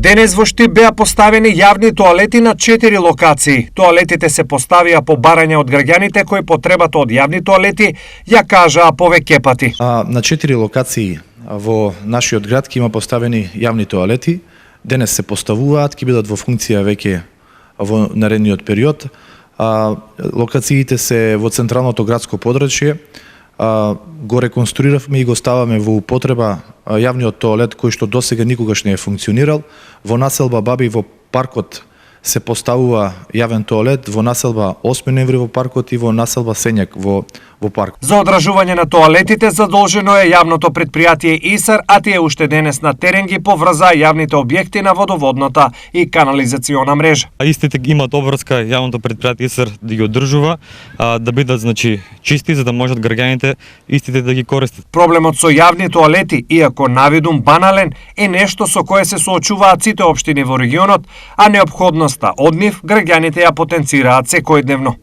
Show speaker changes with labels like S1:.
S1: Денес во Штип беа поставени јавни тоалети на 4 локации. Тоалетите се поставија по барање од граѓаните кои потребата од јавни тоалети ја кажаа повеќе пати.
S2: На 4 локации во нашиот град ќе има поставени јавни тоалети. Денес се поставуваат, ќе бидат во функција веќе во наредниот период. Локациите се во централното градско подрачје. Го реконструиравме и го ставаме во употреба јавниот тоалет кој што досега никогаш не е функционирал. Во населба Баби во паркот се поставува јавен тоалет, во населба 8 ноември во паркот и во населба Сењак во парк.
S1: За одржување на тоалетите задолжено е јавното предпријатие ИСАР, а тие уште денес на терен ги поврзаа јавните објекти на водоводната и канализациона мрежа.
S3: Истите имаат обврска јавното предпријатие ИСАР да ги одржува, да бидат чисти за да можат граѓаните истите да ги користат.
S1: Проблемот со јавни тоалети, иако навидум банален, е нешто со кое се соочуваат сите општини во регионот, а неопходноста од нив граѓаните ја потенцираат секојдневно.